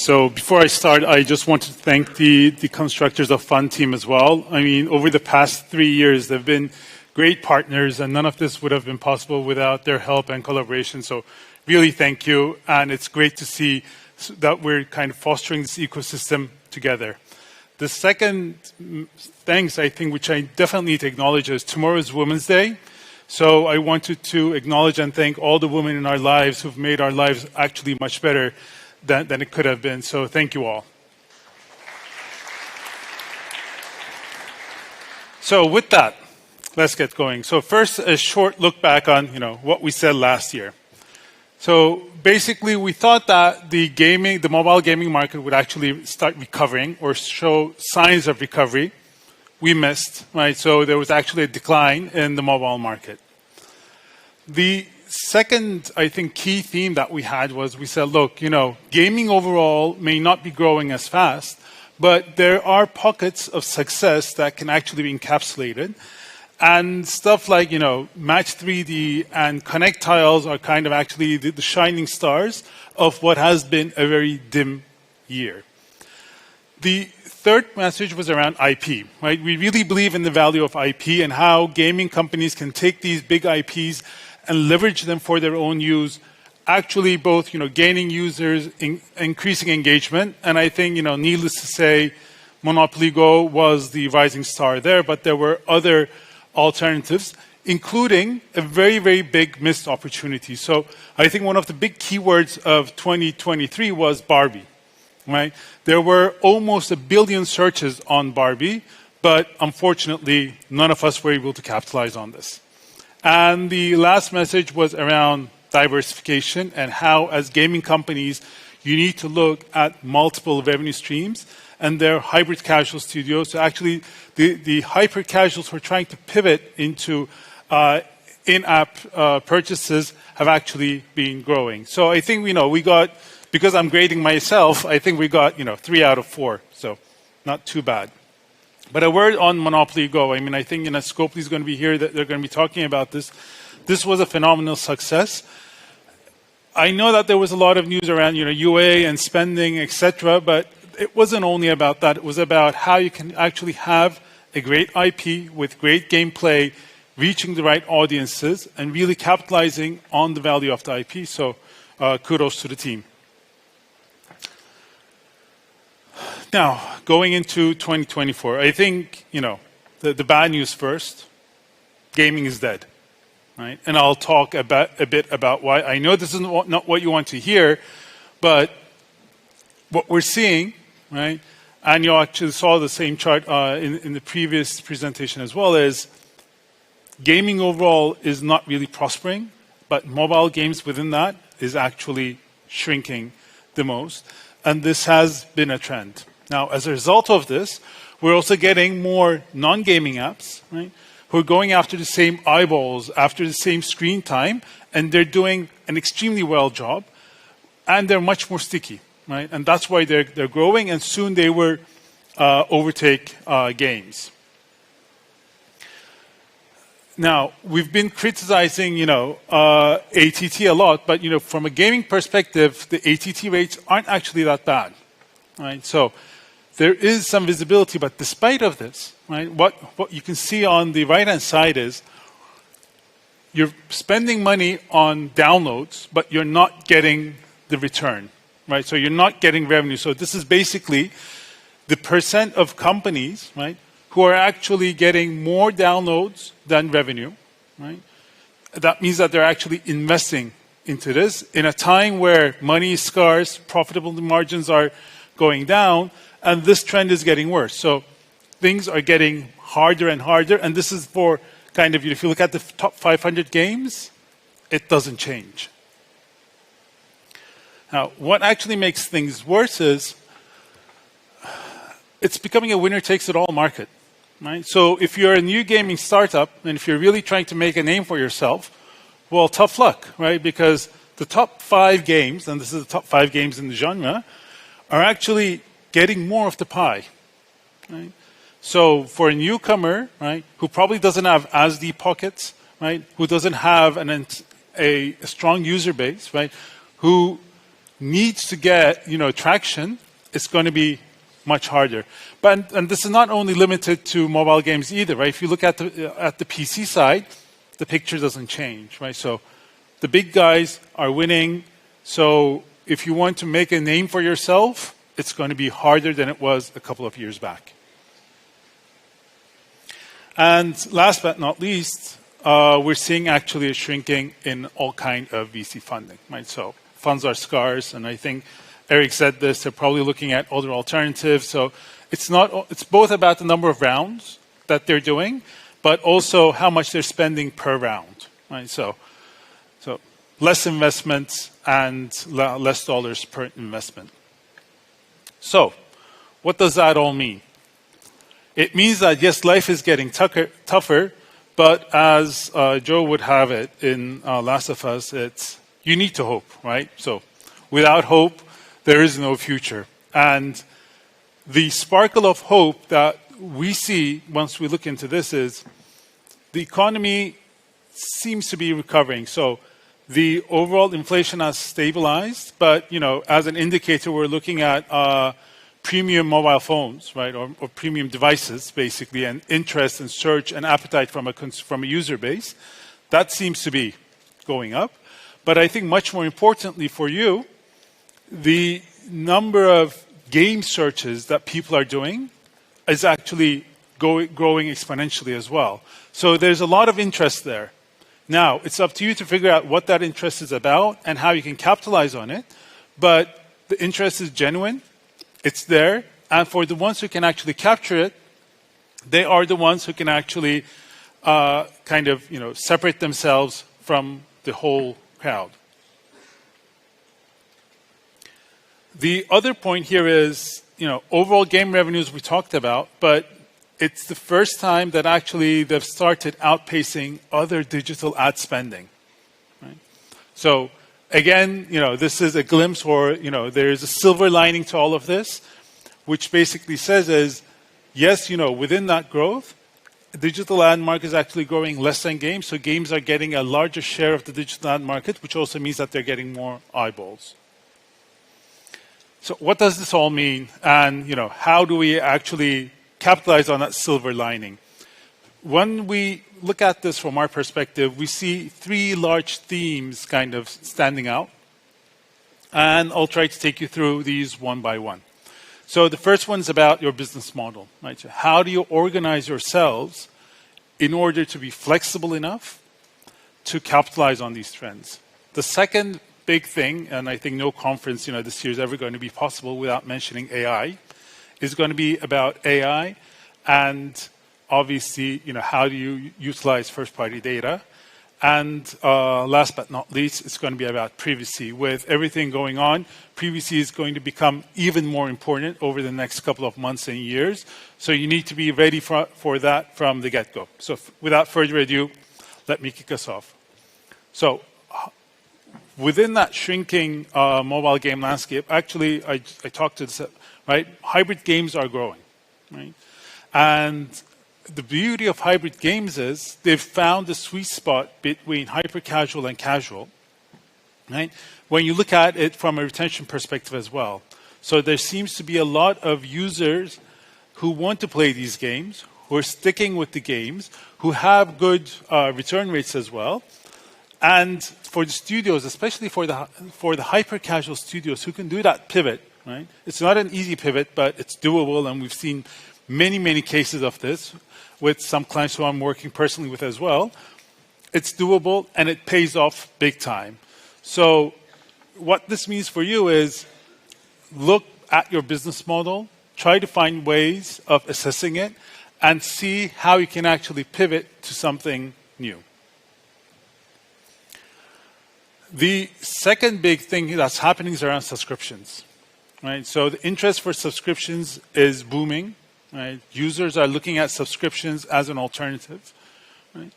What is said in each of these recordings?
So before I start, I just want to thank the constructors of Fun team as well. I mean, over the past 3 years, they've been great partners, and none of this would have been possible without their help and collaboration. So really thank you, and it's great to see that we're kind of fostering this ecosystem together. The second thanks, I think, which I definitely need to acknowledge, is tomorrow is Women's Day. So I wanted to acknowledge and thank all the women in our lives who've made our lives actually much better than it could have been. So thank you all. So with that, let's get going. So first, a short look back on what we said last year. So basically, we thought that the mobile gaming market would actually start recovering or show signs of recovery. We missed, right? So there was actually a decline in the mobile market. The second, I think, key theme that we had was we said, look, gaming overall may not be growing as fast, but there are pockets of success that can actually be encapsulated. And stuff like, Match 3D and Connect tiles are kind of actually the shining stars of what has been a very dim year. The third message was around IP, right? We really believe in the value of IP and how gaming companies can take these big IPs and leverage them for their own use, actually both, gaining users, increasing engagement. And I think, needless to say, Monopoly Go was the rising star there, but there were other alternatives, including a very, very big missed opportunity. So I think one of the big keywords of 2023 was Barbie, right? There were almost 1 billion searches on Barbie, but unfortunately, none of us were able to capitalize on this. And the last message was around diversification and how, as gaming companies, you need to look at multiple revenue streams and their hybrid casual studios. So actually, the hyper casuals who are trying to pivot into in-app purchases have actually been growing. So I think we got, because I'm grading myself, I think we got 3 out of 4. So not too bad. But a word on Monopoly Go. I mean, I think Scopely is going to be here. That they're going to be talking about this. This was a phenomenal success. I know that there was a lot of news around UA and spending, etc. But it wasn't only about that. It was about how you can actually have a great IP with great gameplay, reaching the right audiences, and really capitalizing on the value of the IP. So kudos to the team. Now, going into 2024, I think, the bad news first, gaming is dead, right? And I'll talk a bit about why. I know this is not what you want to hear, but what we're seeing, right, and you actually saw the same chart in the previous presentation as well, is gaming overall is not really prospering, but mobile games within that is actually shrinking the most. And this has been a trend. Now, as a result of this, we're also getting more non-gaming apps, right, who are going after the same eyeballs, after the same screen time, and they're doing an extremely well job, and they're much more sticky, right? And that's why they're growing, and soon they will overtake games. Now, we've been criticizing, ATT a lot, but, from a gaming perspective, the ATT rates aren't actually that bad, right? So there is some visibility, but despite of this, right, what you can see on the right-hand side is you're spending money on downloads, but you're not getting the return, right? So you're not getting revenue. So this is basically the percent of companies, right, who are actually getting more downloads than revenue, right? That means that they're actually investing into this in a time where money is scarce, profitable margins are going down, and this trend is getting worse. So things are getting harder and harder, and this is for kind of, if you look at the top 500 games, it doesn't change. Now, what actually makes things worse is it's becoming a winner-takes-it-all market. Right? So if you're a new gaming startup, and if you're really trying to make a name for yourself, well, tough luck, right? Because the top 5 games, and this is the top 5 games in the genre, are actually getting more of the pie, right? So for a newcomer, right, who probably doesn't have as deep pockets, right, who doesn't have a strong user base, right, who needs to get traction, it's going to be much harder. And this is not only limited to mobile games either, right? If you look at the PC side, the picture doesn't change, right? So the big guys are winning. So if you want to make a name for yourself, it's going to be harder than it was a couple of years back. And last but not least, we're seeing actually a shrinking in all kind of VC funding, right? So funds are scarce, and I think Eric said this, they're probably looking at other alternatives. So it's both about the number of rounds that they're doing, but also how much they're spending per round, right? So less investments and less dollars per investment. So what does that all mean? It means that, yes, life is getting tougher, but as Joe would have it in Last of Us, it's you need to hope, right? So without hope, there is no future. And the sparkle of hope that we see once we look into this is the economy seems to be recovering. So the overall inflation has stabilized, but as an indicator, we're looking at premium mobile phones, right, or premium devices, basically, and interest and search and appetite from a user base. That seems to be going up. But I think much more importantly for you, the number of game searches that people are doing is actually growing exponentially as well. So there's a lot of interest there. Now, it's up to you to figure out what that interest is about and how you can capitalize on it. But the interest is genuine. It's there. And for the ones who can actually capture it, they are the ones who can actually separate themselves from the whole crowd. The other point here is, overall game revenues we talked about, but it's the first time that actually they've started outpacing other digital ad spending. Right? So again, this is a glimpse or, there's a silver lining to all of this, which basically says is, yes, within that growth, the digital ad market is actually growing less than games. So games are getting a larger share of the digital ad market, which also means that they're getting more eyeballs. So what does this all mean? And, how do we actually capitalize on that silver lining? When we look at this from our perspective, we see three large themes kind of standing out. And I'll try to take you through these one by one. So the first one is about your business model, right? So how do you organize yourselves in order to be flexible enough to capitalize on these trends? The second big thing, and I think no conference this year is ever going to be possible without mentioning AI, is going to be about AI and obviously, how do you utilize first-party data? And last but not least, it's going to be about privacy. With everything going on, privacy is going to become even more important over the next couple of months and years. So you need to be ready for that from the get-go. So without further ado, let me kick us off. So within that shrinking mobile game landscape, actually, I talked to this, right? Hybrid games are growing, right? And the beauty of hybrid games is they've found the sweet spot between hyper-casual and casual, right? When you look at it from a retention perspective as well. So there seems to be a lot of users who want to play these games, who are sticking with the games, who have good return rates as well. And for the studios, especially for the hyper-casual studios who can do that pivot, right? It's not an easy pivot, but it's doable, and we've seen many, many cases of this with some clients who I'm working personally with as well. It's doable, and it pays off big time. So what this means for you is look at your business model, try to find ways of assessing it, and see how you can actually pivot to something new. The second big thing that's happening is around subscriptions, right? So the interest for subscriptions is booming. Right? Users are looking at subscriptions as an alternative. Right?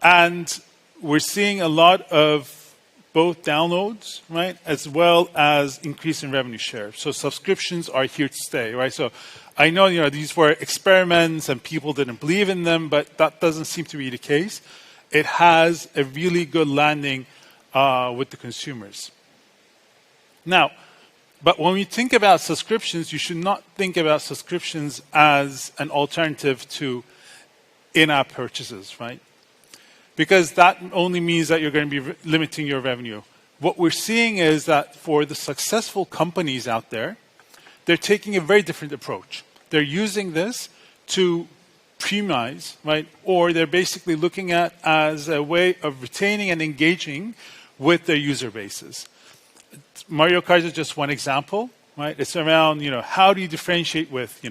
And we're seeing a lot of both downloads, right, as well as increase in revenue share. So subscriptions are here to stay, right? So I know, these were experiments and people didn't believe in them, but that doesn't seem to be the case. It has a really good landing with the consumers. Now, but when we think about subscriptions, you should not think about subscriptions as an alternative to in-app purchases, right? Because that only means that you're going to be limiting your revenue. What we're seeing is that for the successful companies out there, they're taking a very different approach. They're using this to premiumize, right? Or they're basically looking at as a way of retaining and engaging with their user bases. Mario Kart is just one example, right? It's around, how do you differentiate with,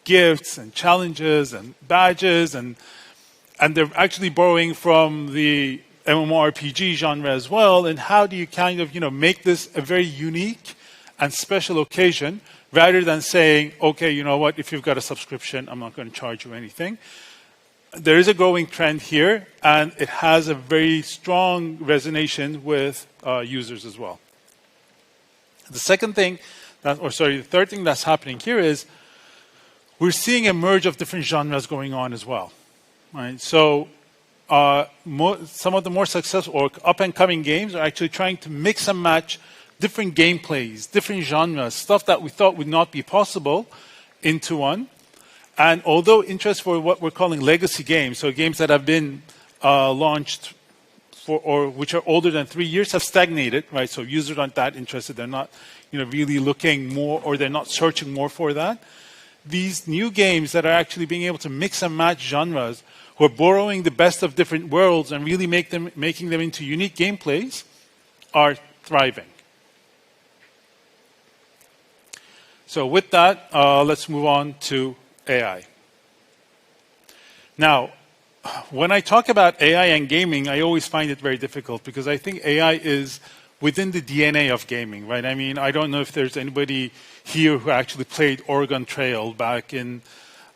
gifts and challenges and badges, and they're actually borrowing from the MMORPG genre as well. And how do you kind of, make this a very unique and special occasion rather than saying, okay, you know what, if you've got a subscription, I'm not going to charge you anything. There is a growing trend here, and it has a very strong resonation with users as well. The third thing that's happening here is we're seeing a merge of different genres going on as well, right? So some of the more successful or up-and-coming games are actually trying to mix and match different gameplays, different genres, stuff that we thought would not be possible into one. And although interest for what we're calling legacy games, so games that have been launched or which are older than 3 years, have stagnated, right? So users aren't that interested. They're not, really looking more, or they're not searching more for that. These new games that are actually being able to mix and match genres, who are borrowing the best of different worlds and really making them into unique gameplays, are thriving. So with that, let's move on to AI. Now, when I talk about AI and gaming, I always find it very difficult because I think AI is within the DNA of gaming, right? I mean, I don't know if there's anybody here who actually played Oregon Trail back in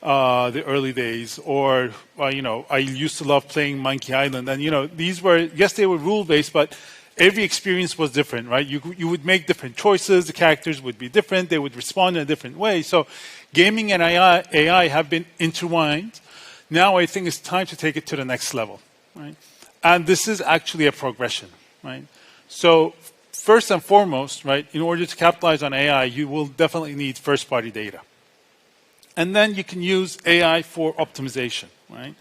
the early days, or, I used to love playing Monkey Island. And, these were, yes, they were rule-based, but every experience was different, right? You would make different choices. The characters would be different. They would respond in a different way. So gaming and AI have been intertwined. Now I think it's time to take it to the next level, right? And this is actually a progression, right? So first and foremost, right, in order to capitalize on AI, you will definitely need first-party data. And then you can use AI for optimization, right?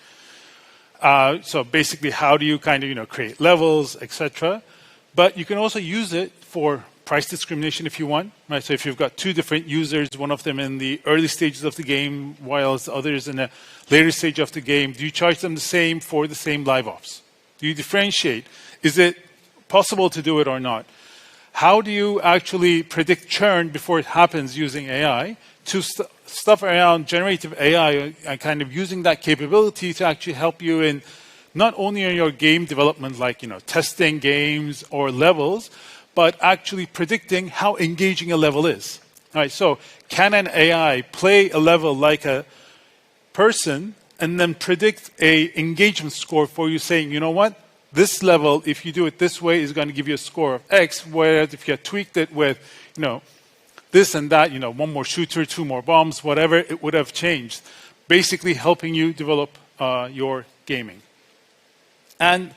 So basically, how do you kind of, create levels, etc. But you can also use it for price discrimination if you want, right? So if you've got two different users, one of them in the early stages of the game, while the others in the later stage of the game, do you charge them the same for the same live ops? Do you differentiate? Is it possible to do it or not? How do you actually predict churn before it happens using AI? To stuff around generative AI and kind of using that capability to actually help you in not only in your game development, like, testing games or levels, but actually predicting how engaging a level is. All right, so can an AI play a level like a person and then predict a engagement score for you, saying, you know what, this level, if you do it this way, is going to give you a score of X, whereas if you had tweaked it with, this and that, one more shooter, two more bombs, whatever, it would have changed. Basically helping you develop your gaming. And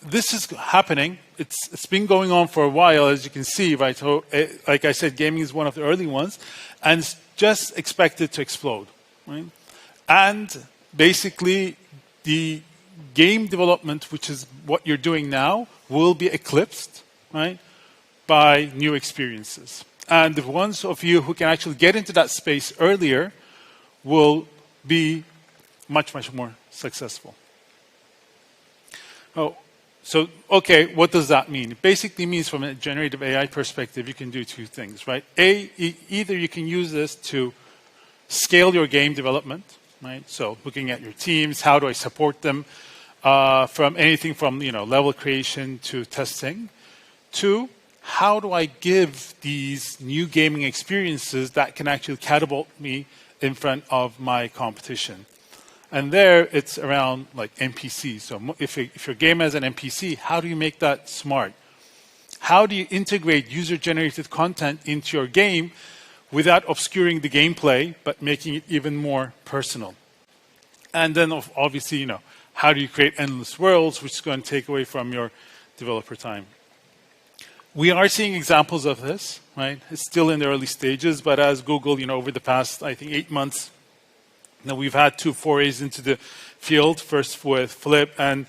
this is happening. It's been going on for a while, as you can see, right? So, like I said, gaming is one of the early ones, and it's just expected to explode, right? And basically, the game development, which is what you're doing now, will be eclipsed, right, by new experiences. And the ones of you who can actually get into that space earlier will be much, much more successful. Oh, so, okay, what does that mean? It basically means from a generative AI perspective, you can do two things, right? Either you can use this to scale your game development, right? So looking at your teams, how do I support them from anything from, level creation to testing. Two, how do I give these new gaming experiences that can actually catapult me in front of my competition? And there, it's around like NPCs. So if your game has an NPC, how do you make that smart? How do you integrate user-generated content into your game without obscuring the gameplay, but making it even more personal? And then, obviously, how do you create endless worlds, which is going to take away from your developer time? We are seeing examples of this, right? It's still in the early stages, but as Google, over the past, I think, 8 months, we've had 2 forays into the field, first with Flip, and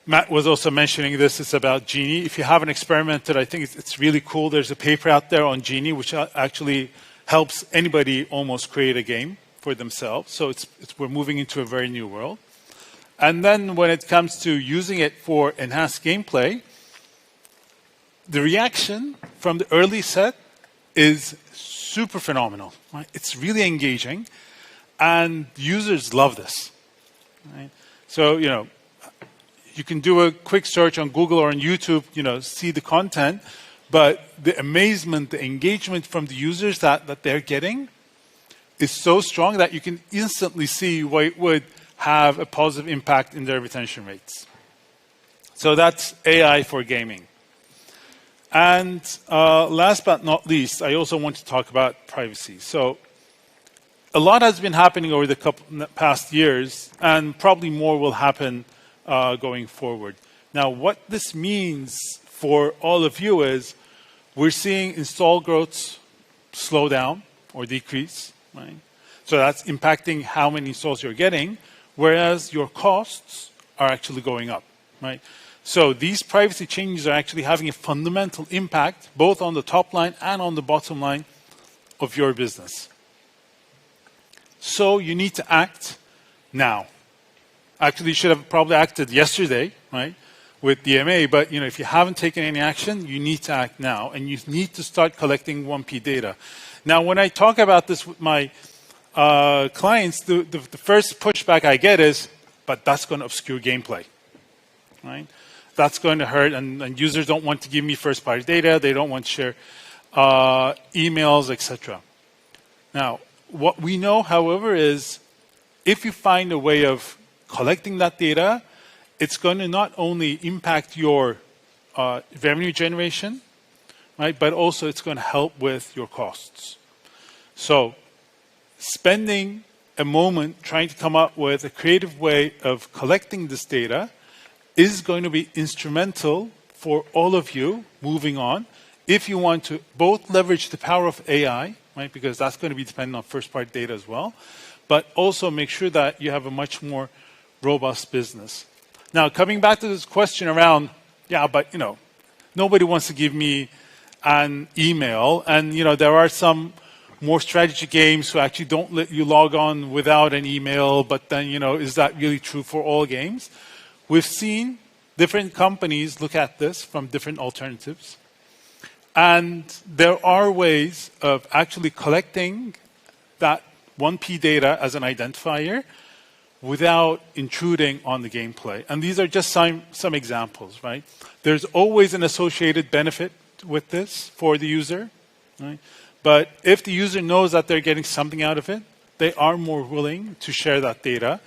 Matt was also mentioning this. It's about Genie. If you haven't experimented, I think it's really cool. There's a paper out there on Genie, which actually helps anybody almost create a game for themselves. So we're moving into a very new world. And then when it comes to using it for enhanced gameplay, the reaction from the early set is super phenomenal. Right? It's really engaging, and users love this. Right? So, you can do a quick search on Google or on YouTube, see the content, but the amazement, the engagement from the users that they're getting is so strong that you can instantly see why it would have a positive impact in their retention rates. So that's AI for gaming. And last but not least, I also want to talk about privacy. So a lot has been happening over the past years, and probably more will happen going forward. Now, what this means for all of you is we're seeing install growth slow down or decrease, right? So that's impacting how many installs you're getting, whereas your costs are actually going up, right? So these privacy changes are actually having a fundamental impact both on the top line and on the bottom line of your business. So you need to act now. Actually, you should have probably acted yesterday, right, with DMA. But if you haven't taken any action, you need to act now, and you need to start collecting 1P data. Now, when I talk about this with my clients, the first pushback I get is, but that's going to obscure gameplay, right? That's going to hurt, and users don't want to give me first-party data. They don't want to share emails, etc. Now, what we know, however, is if you find a way of collecting that data, it's going to not only impact your revenue generation, right, but also it's going to help with your costs. So spending a moment trying to come up with a creative way of collecting this data is going to be instrumental for all of you moving on if you want to both leverage the power of AI, right, because that's going to be dependent on first-party data as well, but also make sure that you have a much more robust business. Now, coming back to this question around, but nobody wants to give me an email, and there are some more strategy games who actually don't let you log on without an email, but then is that really true for all games? We've seen different companies look at this from different alternatives, and there are ways of actually collecting that 1P data as an identifier without intruding on the gameplay. And these are just some examples, right? There's always an associated benefit with this for the user, right? But if the user knows that they're getting something out of it, they are more willing to share that data.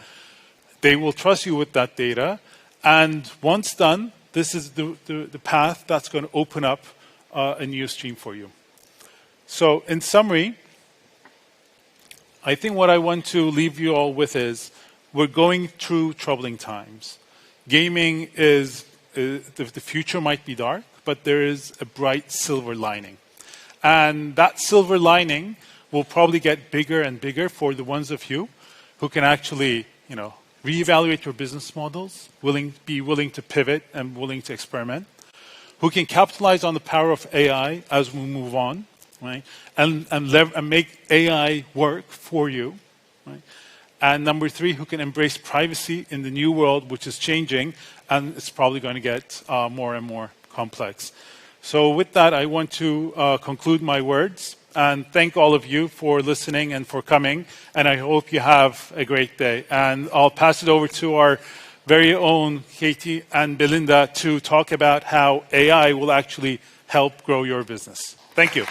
They will trust you with that data. And once done, this is the path that's going to open up a new stream for you. So in summary, I think what I want to leave you all with is we're going through troubling times. Gaming is, the future might be dark, but there is a bright silver lining. And that silver lining will probably get bigger and bigger for the ones of you who can actually, reevaluate your business models, be willing to pivot and willing to experiment, who can capitalize on the power of AI as we move on, right? And make AI work for you, right? And number 3, who can embrace privacy in the new world, which is changing, and it's probably going to get more and more complex. So with that, I want to conclude my words and thank all of you for listening and for coming. And I hope you have a great day. And I'll pass it over to our very own Katie and Belinda to talk about how AI will actually help grow your business. Thank you.